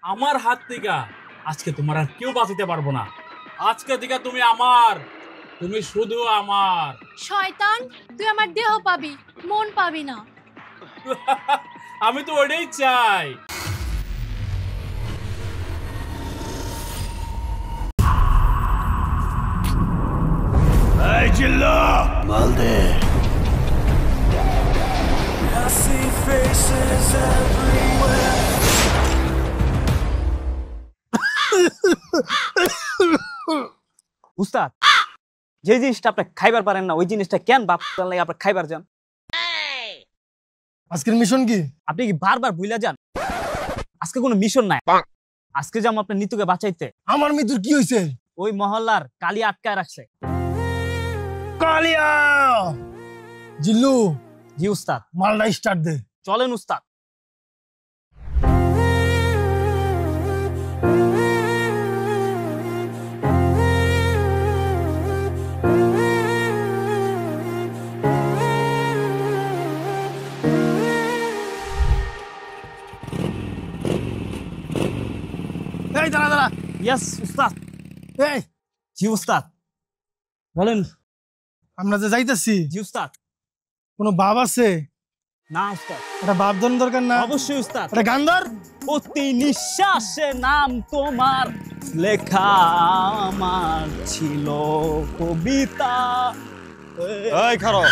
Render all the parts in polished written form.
আমার হাত থেকে আজকে তোমার আর কেউ বাঁচাতে পারবো না। আজকে থেকে তুমি আমার, তুমি শুধু আমার। শয়তান, তুই আমার দেহ পাবি, মন পাবি না। আমি তো ওটাই চাই। এই জিল্লু মাল দে। উস্তাদ, যে জিনিসটা আপনি খাইবার পারেন না ওই জিনিসটা কেন বাপ লাগে আপনি খাইবার যান? আজকের মিশন কি? আপনি কি বারবার ভুলে যান? আজকে কোনো মিশন নাই। আজকে যাম আপনার নিতুকে বাঁচাইতে। আমার মৃত্যুর কি হয়েছে? ওই মহল্লার কালি আটকায় রাখছে। কালিয়া! জিল্লু, জি উস্তাদ। মালটা স্টার্ট দে। চলেন উস্তাদ। এই দাঁড়া দাঁড়া। ইয়েস উস্তাদ। এই, জি উস্তাদ। বলেন। আমরা যে যাইতেছি জি উস্তাদ। কোনো বাপ আছে? না উস্তাদ। একটা বাপ ধন দরকার না? অবশ্যই উস্তাদ। একটা গান ধর। প্রতি নিঃশ্বাসে নাম তোমার লেখা আমার ছিল কবিতা। এই খারো।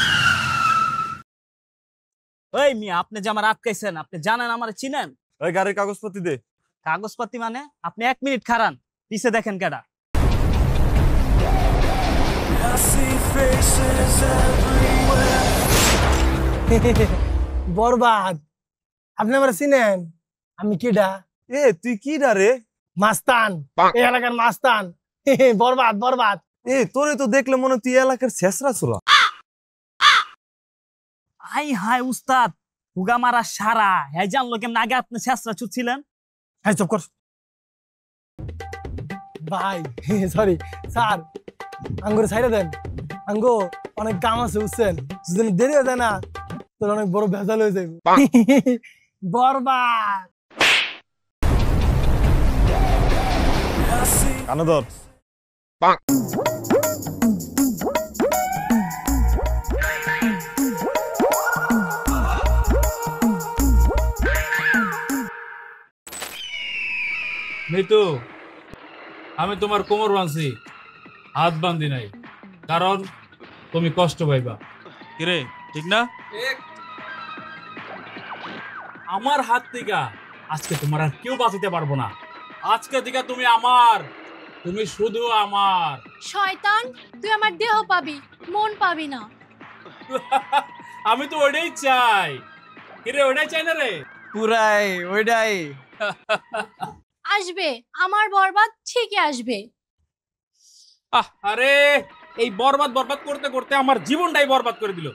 এই মিয়া, আপনি যে আমার আটকাইছেন, আপনি জানেন আমার চিনেন? এই গাড়ির কাগজপত্র দে। কাগজপাতি মানে? আপনি 1 মিনিট খারান, পিছে দেখেন কেডা। বরবাদ, আপনি আমার চিনেন? আমি কিডা? এ তুই কি রে? মাস্তান, এই এলাকার মাস্তান। বরবাদ বরবাদ। এ তোরে তো দেখলে মনে তুই এলাকার শেষরা ছিল। আই হাই উস্তাদ, হুগা মারা সারা হ্যাঁ জানলো কেমন আগে আপনি শেষরা ছুটছিলেন? হ্যাঁ চুপ কর ভাই। সরি স্যার, আঙ্গুর ছাইড়ে দেন। আঙ্গো অনেক কাম আছে বুঝছেন, যদি দেরি হয়ে যায় না তোর অনেক বড় ভেজাল হয়ে যাবে। বরবাদ। কানদর মিতু, আমি তোমার কোমর বাঁধছি, হাত বান্ধি নাই, কারণ তুমি কষ্ট পাইবা। কিরে ঠিক না? আমার হাত থেকে আজকে তোমার আর কেউ বাঁচাতে পারবো না। আজকে থেকে তুমি আমার, তুমি শুধু আমার। শয়তান, তুই আমার দেহ পাবি, মন পাবি না। আমি তো ওটাই চাই। কিরে, ওটাই চাই না রে? পুরাই ওইটাই। আসবে, আমার বরবাদ ঠিকই আসবে। আরে এই বরবাদ বরবাদ করতে করতে আমার জীবনটাই বরবাদ করে দিল।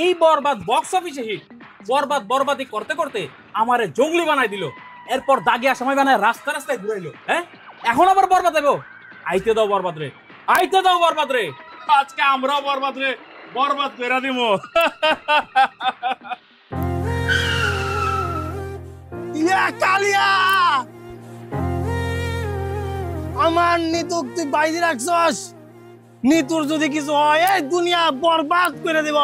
এই বরবাদ বক্স অফিসে হিট, বরবাদ বরবাদি করতে করতে আমারে জঙ্গলি বানাই দিল। এরপর দাগিয়া সময় বানায় রাস্তা রাস্তায় ঘুরাইলো। হ্যাঁ, এখন আবার বরবাদ দেবো? আইতে দাও বরবাদ রে, আইতে দাও বরবাদ রে। আজকে আমরাও বরবাদ রে বরবাদ করে দিব। ইয়া কালিয়া, আমার নিতুক তুই বাইরে রাখছস। নিতুর যদি কিছু হয় এই দুনিয়া বরবাদ করে দেব।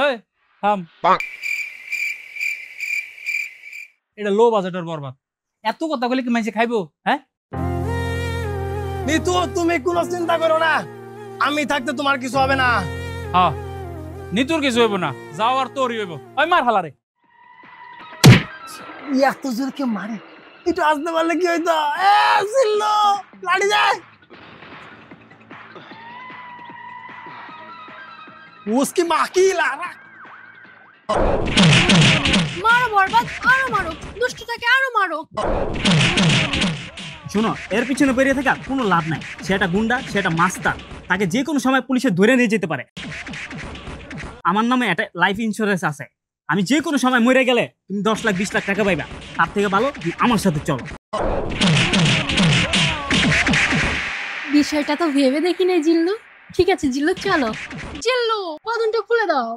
এই থাম, এটা লো বাজেটের বরবাদ। এত কথা বলে কি মানুষে খাইবো? হ্যাঁ নিতু, তুমি কোনো চিন্তা করো না, আমি থাকতে তোমার কিছু হবে না। হ্যাঁ, নিতুর কিছু হইব না, যাও আর তোরই হইব। ওই মার হালারে। এত জোর কে মারে, একটু আসতে পারলে কি হইতো? এ জিল্লু, লাড়ি যায়। उसकी माँ की लारा। মারো বরবাদ, আরো মারো, দুষ্টটাকে আরো মারো। শোনো, এর পিছনে বেরিয়ে থাকা কোনো লাভ নাই। সেটা গুন্ডা, সেটা মাস্টার, তাকে যে কোনো সময় পুলিশে ধরে নিয়ে যেতে পারে। আমার নামে একটা লাইফ ইন্স্যুরেন্স আছে, আমি যে কোনো সময় মরে গেলে তুমি 10 লাখ 20 লাখ টাকা পাইবা। তার থেকে ভালো তুমি আমার সাথে চলো। বিষয়টা তো ভেবে দেখি নাই জিল্লু। ঠিক আছে জিল্লু, চলো। জিল্লু, বাঁধনটা খুলে দাও।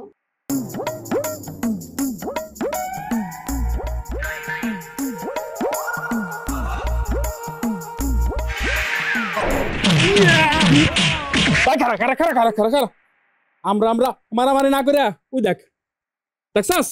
ভাই খারা খারা খারা খারা খারা খারা আমরা আমরা মারামারি না করে ওই দেখ দেখছাস